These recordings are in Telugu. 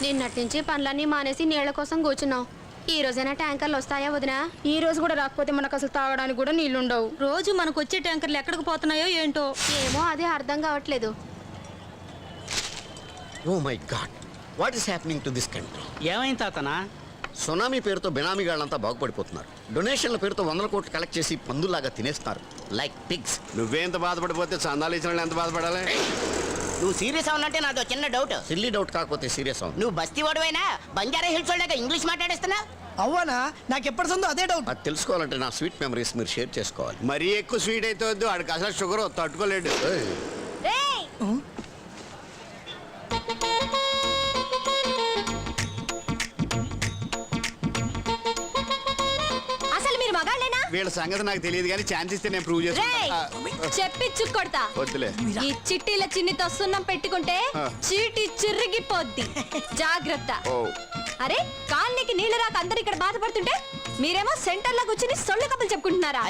నిన్నటి నుంచి పనులన్నీ మానేసి నీళ్ల కోసం కూర్చున్నావు. ఈ రోజైనా ట్యాంకర్లు వస్తాయా వదినా? ఈ రోజు కూడా రాకపోతే మనకు అసలు తాగడానికి కూడా నీళ్లుండవు. రోజు మనకు వచ్చే ట్యాంకర్లు ఎక్కడికి పోతున్నాయో ఏంటో. ఏమో అదే అర్థం కావట్లేదు. Oh my god, what is happening to this country? ఏమైంది తాతనా? సునామీ పేరుతో బినామీగాళ్ళంతా బాగుపడిపోతున్నారు. డొనేషన్ల పేరుతో 100 కోట్లు కలెక్ట్ చేసి పందులాగా తినేస్తున్నారు లైక్ పిగ్స్. నువ్వేంత బాధపడిపోతే చందాలు ఇచ్చిన వాళ్ళు ఎంత బాధపడాలి? నువ్వు సీరియస్ అవునంటే నాదో చిన్న డౌట్. సిల్లీ డౌట్ కాకపోతే సీరియస్ అవును. నువ్వు బస్తీ వాడువైనా బంజారా హిల్స్ వాళ్ళగా ఇంగ్లీష్ మాట్లాడేస్తున్నా? అవ్వనా, నాకు ఎప్పటి సందో అదే డౌట్. అది తెలుసుకోవాలంటే నా స్వీట్ మెమరీస్ మీరు షేర్ చేసుకోవాలి. మరీ ఎక్కువ స్వీట్ అయితే వద్దు, ఆడికి అసలు షుగర్ తట్టుకోలేడు. అసలు మీరు మగాళ్ళేనా? వీళ్ళ సంగతి నాకు తెలియదు కానీ ఛాన్స్ ఇస్తే నేను ప్రూవ్ చేసుకుంటా. చెప్పిచ్చు కొడతా. వద్దులే. ఈ చిట్టీల చిన్నితో సున్నం పెట్టుకుంటే చీటి చిరిగిపోద్ది. జాగ్రత్త. అరే కాలనీకి నీళ్ళు రాక అందరు ఇక్కడ బాధపడుతుంటే మీరేమో సెంటర్ లో కూర్చుని సొల్లు కబులు చెప్పుకుంటున్నారా?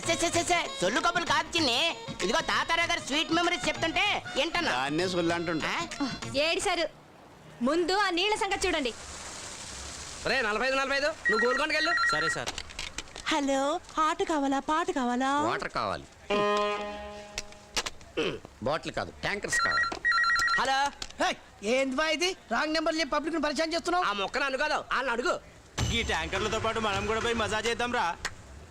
సొల్లు కబులు కాదు చిన్ని, ఇదిగో తాతారా గారు స్వీట్ మెమరీస్ చెప్తుంటే ఏంటన్నా దాన్నే సొల్లు అంటుంటా. ఏడిసారు. ముందు ఆ నీళ్ళ సంగతి చూడండి. రే 45 నువ్వు గోల్కొండకి వెళ్ళు. సరే సార్. హలో, ఆట కావాలా పాట కావాలా? వాటర్ కావాలి, బాటిల్ కాదు ట్యాంకర్స్ కావాలి. హలో, ఏంది బా ఇది? రాంగ్ నెంబర్ పబ్లిక్ పరిచయం చేస్తున్నావు. ఆ మొక్కను అనుకోదు వాళ్ళని అడుగు. ఈ ట్యాంకర్లతో పాటు మనం కూడా పోయి మజా చేద్దాం రా.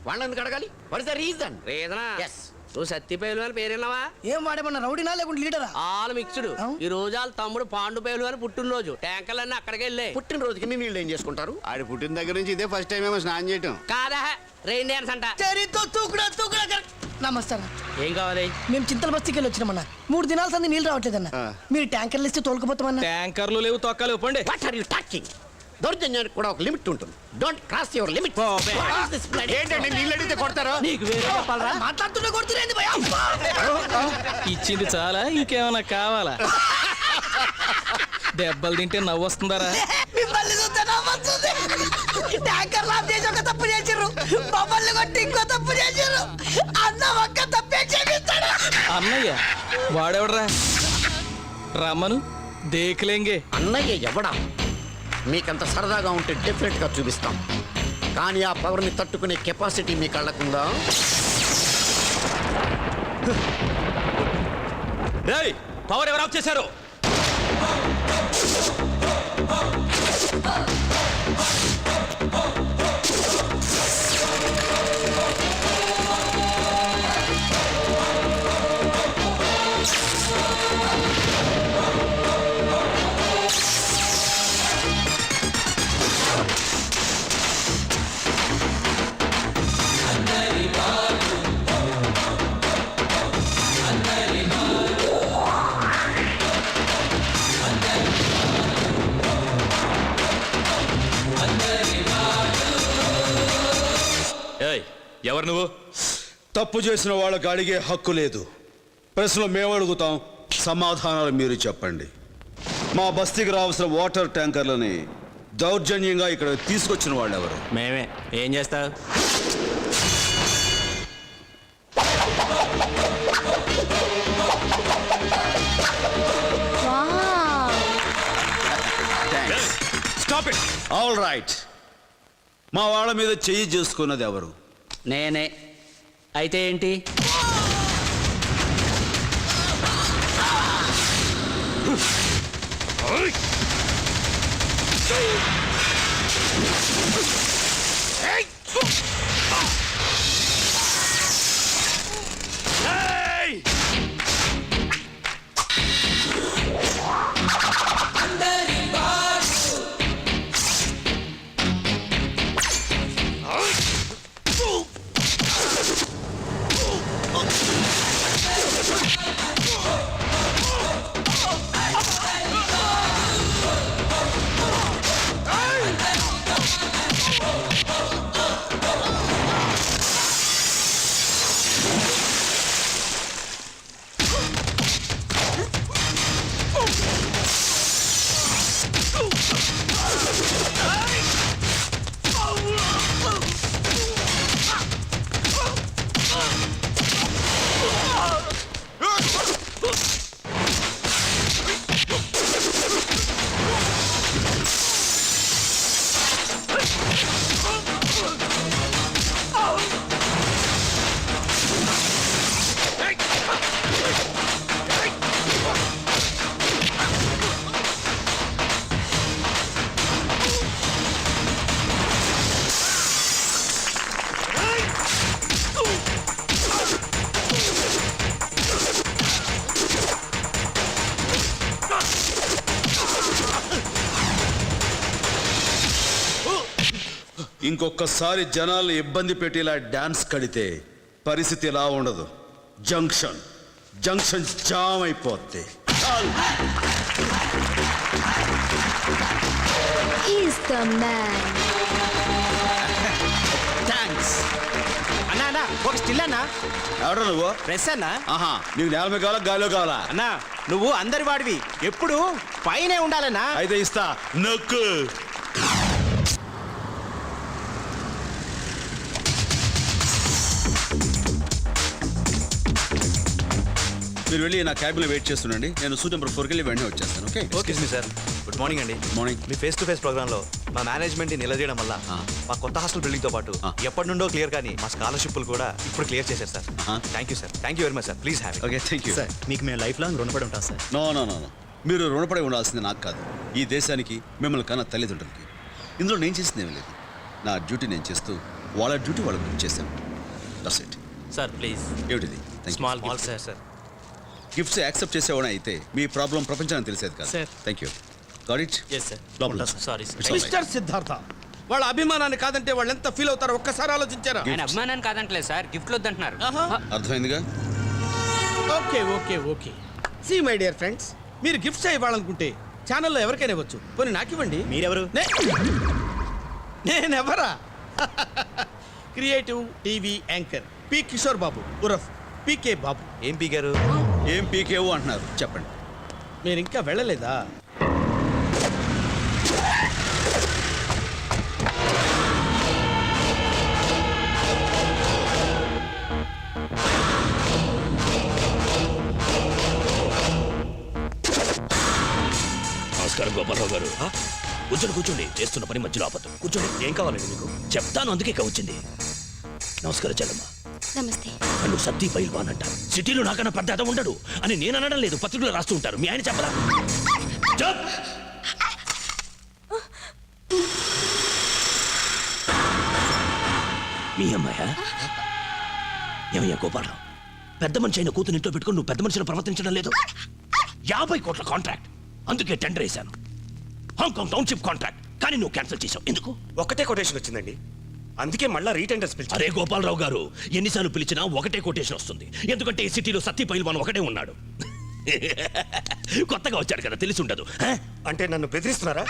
వాళ్ళని ఎందుకు అడగాలి? What is the reason? రీజనా? ఎస్. నువ్వు సత్తిపేలు అని పేరున్నావా? ఏం వాడేమన్నా రౌడీనా లేకుండా లీడరా? All mixed. ఈ రోజు వాళ్ళ తమ్ముడు పాండుపేలు అని పుట్టినరోజు. ట్యాంకర్లన్నీ అక్కడికి వెళ్ళే. పుట్టినరోజుకి నీళ్ళు ఏం చేసుకుంటారు? ఆడి పుట్టిన దగ్గర నుంచి ఇదే ఫస్ట్ టైం ఏమో స్నానం చేయటం. కాదా, రెయిన్ డాన్స్ అంట. నమస్తే. ఏం కావాలి? మేము చింతల బస్తీకి వెళ్ళి వచ్చినామన్నా. 3 దినాల సంది నీళ్ళు రావట్లేదన్న. మీరు ట్యాంకర్లు ఇస్తే తోలుకుపోతామన్నా. ట్యాంకర్లు లేవు, తొక్కలు పండి. What are you talking? దౌర్జన్యానికి కూడా ఒక లిమిట్ ఉంటుంది. Don't cross your limit. ఏంటండి నీళ్ళు అడిగితే కొడతారు? నీకు వేరే చెప్పాలరా? మాట్లాడుతున్నా కొడుతురేంది భయ? ఇచ్చింది చాలా, ఇంకేమన్నా కావాలా? దెబ్బలు తింటే నవ్వు వస్తుందారా? మిమ్మల్ని చూస్తే నవ్వొస్తుంది. ట్యాంకర్లు ఆఫ్ చేసి ఒక తప్పు చేసిర్రు, మమ్మల్ని కొట్టి ఇంకో తప్పు చేసిర్రు. అన్న ఒక్క తప్పే క్షమిస్తాడు. అన్నయ్య వాడెవడరా? రమ్మను దేకులేంగే. అన్నయ్య ఎవడా? మీకంత సరదాగా ఉంటే డెఫినెట్ గా చూపిస్తాం. కానీ ఆ పవర్ ని తట్టుకునే కెపాసిటీ మీ కళ్ళకుందా? పవర్ ఎవరు ఆఫ్ చేశారు? ఎవరు నువ్వు? తప్పు చేసిన వాళ్ళకి అడిగే హక్కు లేదు. ప్రశ్నలు మేము అడుగుతాం, సమాధానాలు మీరు చెప్పండి. మా బస్తీకి రావాల్సిన వాటర్ ట్యాంకర్లని దౌర్జన్యంగా ఇక్కడ తీసుకొచ్చిన వాళ్ళు ఎవరు? మేమే. ఏం చేస్తావు? Stop it. All right. మా వాళ్ళ మీద చెయ్యి చేసుకున్నది ఎవరు? నేనే. అయితే ఏంటి? ఇంకొకసారి జనాల్ని ఇబ్బంది పెట్టి ఇలా డాన్స్ కడితే పరిస్థితి ఇలా ఉండదు. జంక్షన్ జంక్షన్ జామ్ అయిపోద్ది. He's the man. థ్యాంక్స్ అన్నా అన్నా ఒక స్టిల్ అన్నా ఎవరు నువ్వు? ప్రెస్ అన్నా. ఆహా, నీకు నేల మీద కావాలా గాలిలో కావాలా? అన్నా నువ్వు అందరి వాడివి ఎప్పుడు పైనే ఉండాలన్నా. అయితే ఇస్తా నొక్కు. మీరు వెళ్ళి నా క్యాబిన్లో వెయిట్ చేస్తుండండి. నేను సూట్ నెంబర్ 4కి వెళ్ళి వెంటనే వచ్చేస్తాను. ఓకే? ఓకే మీ సార్. గుడ్ మార్నింగ్ అండి. Morning. Me face to face ప్రోగ్రాంలో మా మేనేజ్మెంట్ని నిలదీయడం వల్ల మా కొత్త హాస్టల్ బిల్డింగ్తో పాటు ఎప్పటి నుండో క్లియర్ కానీ మా స్కాలర్షిప్లు కూడా ఇప్పుడు క్లియర్ చేశారు sir. Thank you sir. Thank you very much sir. Please have okay, thank you. Sir. మీకు మేము లైఫ్ లాంగ్ రుణపడి ఉంటాం sir. No no no no, మీరు రుణపడి ఉండాల్సింది నాకు కాదు, ఈ దేశానికి, మిమ్మల్ని కన్నా తల్లిదండ్రులకి. ఇందులో నేను చేసింది ఏమీ లేదు. నా డ్యూటీ నేను చేస్తూ వాళ్ళ డ్యూటీ వాళ్ళకి చేశాను. That's it. Sir please. ఏమిటిది? Small sir. Sir gifts accept చేసేవాడు అయితే మీ ప్రాబ్లం ప్రపంచానికి తెలిసేది కాదు. Sir. Thank you. Got it? Yes sir. లోపల. సారీ మిస్టర్ సిద్ధార్థ, వాళ్ళ అభిమానాన్ని కాదంటే వాళ్ళు ఎంత ఫీల్ అవుతారో ఒక్కసారి ఆలోచించారా? ఆయన అభిమానాన్ని కాదంటలేదు సార్, గిఫ్ట్లు వద్దంటున్నారు. అర్థమైందిగా? Okay okay okay. See my dear friends, మీరు గిఫ్ట్స్ ఇవ్వాలనుకుంటే ఛానల్లో ఎవరికైనా ఇవ్వచ్చు. పోనీ నాకు ఇవ్వండి. మీరెవరు? నేనెవరా? Creative TV anchor P Kishore Babu ఉరఫ్ పీకే బాబు. ఏం పీకారు? ఏం పీకేవు అంటున్నారు, చెప్పండి. మీరు ఇంకా వెళ్ళలేదా? నమస్కారం గోపాలరావు గారు. కూర్చోండి కూర్చోండి, చేస్తున్న పని మధ్యలో ఆపద్దు. కూర్చోండి. ఏం కావాలండి మీకు? చెప్తాను, అందుకే వచ్చింది. నమస్కారం చెల్లమ్మ. నమస్తే. నన్ను సత్తి పైల్వాన్ అంట. సిటీలో నాకన్నా పెద్ద అత ఉండడు అని నేను అనడం లేదు, పత్రికలో రాస్తూ ఉంటారు. మీ ఆయన చెప్పరా? చెప్. మీ అమ్మాయా? ఏమయ్యా గోపాలరావు, పెద్ద మనిషి అయిన కూతురు ఇంట్లో పెట్టుకుని నువ్వు పెద్ద మనిషిని ప్రవర్తించడం లేదు. 50 కోట్ల కాంట్రాక్ట్, అందుకే టెండర్ వేశాను. హాంకాంగ్ టౌన్షిప్ కాంట్రాక్ట్, కానీ నువ్వు క్యాన్సిల్ చేసావు. ఎందుకు? ఒకటే కొటేషన్ వచ్చిందండి, అందుకే మళ్ళా రీటెండర్స్ పిలిచారు. అరే గోపాలరావు గారు, ఎన్నిసార్లు పిలిచినా ఒకటే కొటేషన్ వస్తుంది. ఎందుకంటే ఈ సిటీలో సత్తి పైల్వాన్ ఒకటే ఉన్నాడు. కొత్తగా వచ్చాడు కదా, తెలిసి ఉండదు. అంటే నన్ను బెదిరిస్తున్నారా?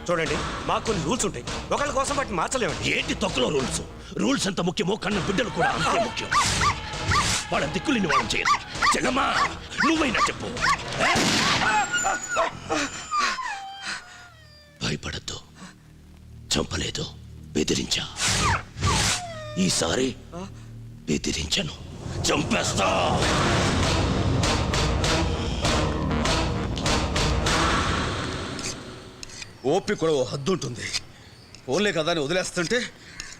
చూడండి, మాకు కొన్ని రూల్స్ ఉంటాయి, ఒకళ్ళ కోసం వాటిని మార్చలేమండి. ఏంటి తొక్కలో రూల్స్? రూల్స్ ఎంత ముఖ్యమో కన్న బిడ్డలు కూడా అంతే ముఖ్యం. వాళ్ళ దిక్కులిని వాళ్ళని చేయదు. చెల్లమ్మా, నువ్వైనా చెప్పు. భయపడద్దు, చంపలేదు, బెదిరించా. ఈసారి బెదిరించను, చంపేస్తా. ఓపి కూడా ఓ హద్దు ఉంటుంది. ఓన్లే కదా అని వదిలేస్తుంటే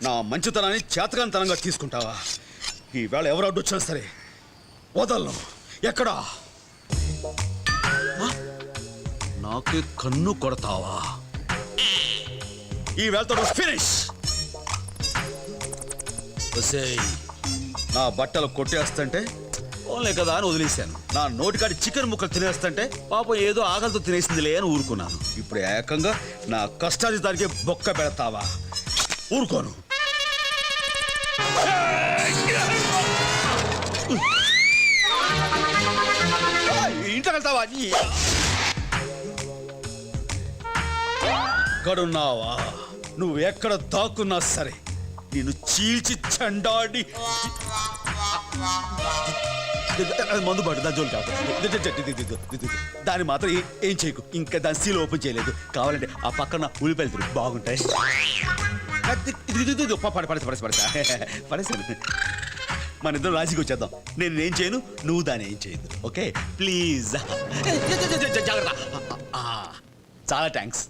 నా మంచితనాన్ని చేతకానితనంగా తీసుకుంటావా? ఈవేళ ఎవరు అడ్డు వచ్చినా సరే వదలను. ఎక్కడా? నాకే కన్ను కొడతావా? ఈ వేళతో ఫినిష్. నా బట్టలు కొట్టేస్తుంటే ఓన్లే కదా అని వదిలేశాను. నా నోటికాడి చికెన్ ముక్కలు తినేస్తుంటే పాపం ఏదో ఆకలితో తినేసిందిలే అని ఊరుకున్నాను. ఇప్పుడు ఏకంగా నా కష్టాజితానికి బొక్క పెడతావా? ఊరుకోను. ఇంట్లో వెళ్తావా? ఎక్కడున్నావా? నువ్వు ఎక్కడ దాక్కున్నా సరే నేను చీల్చి చండాడి మందు పట్టు, దాని జోలు కాదు. దాన్ని మాత్రం ఏం చేయకు. ఇంకా దాని సీల్ ఓపెన్ చేయలేదు. కావాలంటే ఆ పక్కన ఉల్లిపాయలు తిరుగు, బాగుంటాయి. పడేసాను. మన ఇద్దరు రాజీకి వచ్చేద్దాం. నేను ఏం చేయను, నువ్వు దాన్ని ఏం చేయదు. Okay please. జాగ్రత్త. చాలా థ్యాంక్స్.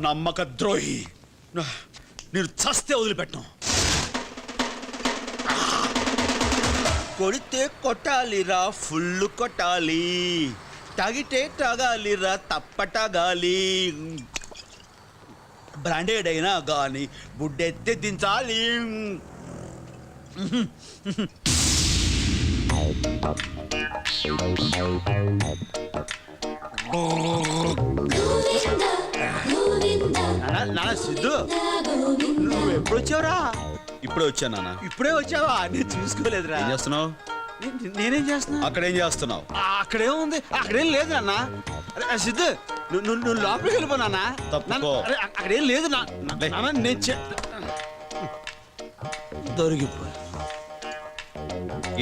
నమ్మక ద్రోహి, నేను చస్తే వదిలిపెట్టను. కొడితే కొట్టాలిరా ఫుల్ కొట్టాలి, తాగితే తాగాలిరా తప్పటగాలి, బ్రాండెడ్ అయినా గాని బుడ్డెత్తే దించాలి. నానా సిద్ధు, నువ్వు ఎప్పుడు వచ్చావురా? ఇప్పుడే వచ్చాను నాన్న. ఇప్పుడే వచ్చావా? నేను చూసుకోలేదురా. ఏం చేస్తున్నావు? నేనేం చేస్తున్నా? అక్కడేం చేస్తున్నావు? అక్కడేం ఉంది, అక్కడేం లేదు నాన్న. సిద్ధు, నువ్వు లోపలికి వెళ్ళిపో నాన్న. తప్పుకో. అక్కడేం లేదు నాన్న. నేను దొరికిపో.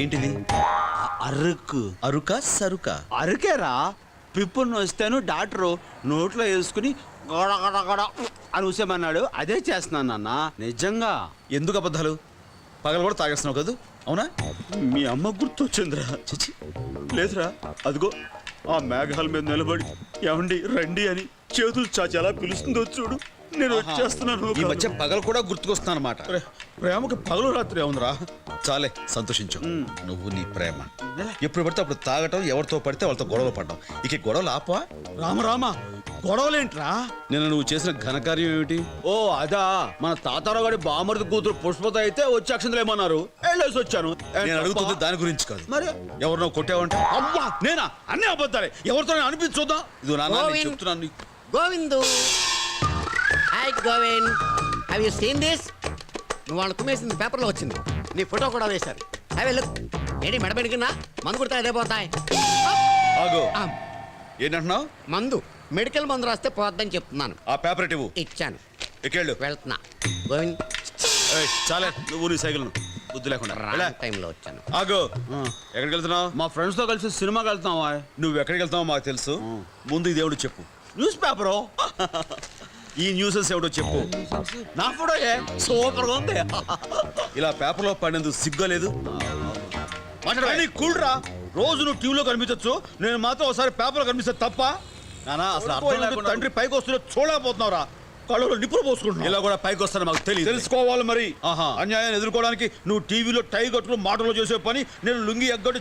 ఏంటిది? అరుకు. అరుక సరుక? అరుకేరా. పిప్పును వస్తాను డాక్టరు నోట్లో వేసుకుని గొడ గొడ గొడ అని ఊసేమన్నాడు. అదే చేస్తున్నాను నాన్న. నిజంగా. ఎందుకు అబద్ధాలు? పగలు కూడా తాగేస్తున్నావు కదా? అవునా? మీ అమ్మ గుర్తొచ్చిందిరా. చిచి లేదురా. అదిగో ఆ మేఘాల మీద నిలబడి ఏమండి రండి అని చేతులు చాచి ఎలా పిలుస్తుందో చూడు. నేను వచ్చేస్తున్నాను. ఈ మధ్య పగలు కూడా గుర్తుకొస్తున్నాను అనమాట. ప్రేమకి పగలు రాత్రి ఏముందిరా? చాలే సంతోషించు. నువ్వు నీ ప్రేమ ఎప్పుడు పడితే అప్పుడు తాగటం, ఎవరితో పడితే వాళ్ళతో గొడవలు పడ్డాం. ఇక గొడవలు ఆపా? రామరామా, గొడవలేంట్రా? నేను నువ్వు చేసిన ఘనకార్యం ఏమిటి? ఓ అదా, మన తాతారావు గారి బామర్ది కూతురు పుష్పత అయితే వచ్చి అక్షంతలు ఏమన్నారు, వెళ్ళేసి వచ్చాను. నేను అడుగుతుంది దాని గురించి కాదు. మరి ఎవరినో కొట్టావంటే? అమ్మా నేనా? అన్నీ అబద్ధాలే. ఎవరితో అనిపించుద్దాం. ఇది నాన్న చెప్తున్నాను. Govindu, hi Govind, have you seen this? నువ్వు వాళ్ళు కుమ్మేసింది పేపర్లో వచ్చింది. నీ ఫోటో కూడా వేశారు. Have a look. ఏంటి మెడబెడికినా? మందు కుడితే అదే పోతాయి. ఆగు. ఏంటంటున్నావు? మందు, మెడికల్ మందు రాస్తే పోద్దని చెప్తున్నాను. ఆ పేపర్ ఇవ్వు. ఇచ్చాను. ఎక్కేళ్ళు. వెళ్తున్నా. గోవింద్, చాలే నువ్వు నీ సైకిల్ బుద్ధి లేకుండా. టైంలో వచ్చాను. ఆగు. ఎక్కడికి వెళ్తున్నావు? మా ఫ్రెండ్స్ తో కలిసి సినిమాకి వెళ్తున్నావా? నువ్వు ఎక్కడికి వెళ్తావో మాకు తెలుసు. ముందు ఇది ఎవడు చెప్పు. News paper. ఈ న్యూసెస్ ఎవడో చెప్పు. నా ఫోటో సూపర్ గా ఉంది. ఇలా పేపర్లో పడినందుకు సిగ్గులేదు. కూల్రా. రోజు నువ్వు టీవీలో కనిపించచ్చు, నేను మాత్రం ఒకసారి పేపర్లో కనిపిస్తే తప్ప? నానా అసలు అర్థం లేకుండా తండ్రి పైకి వస్తున్నా చూడలేకపోతున్నావురా. కళ్ళలో నిప్పులు పోసుకుంటున్నావు. ఇలా కూడా పైకి వస్తాను మాకు తెలియదు. తెలుసుకోవాలి మరి. అన్యాయాన్ని ఎదుర్కోవడానికి నువ్వు టీవీలో టై కట్టుకుని మాటలు చేసే పని, నేను లుంగి ఎగ్గొట్టి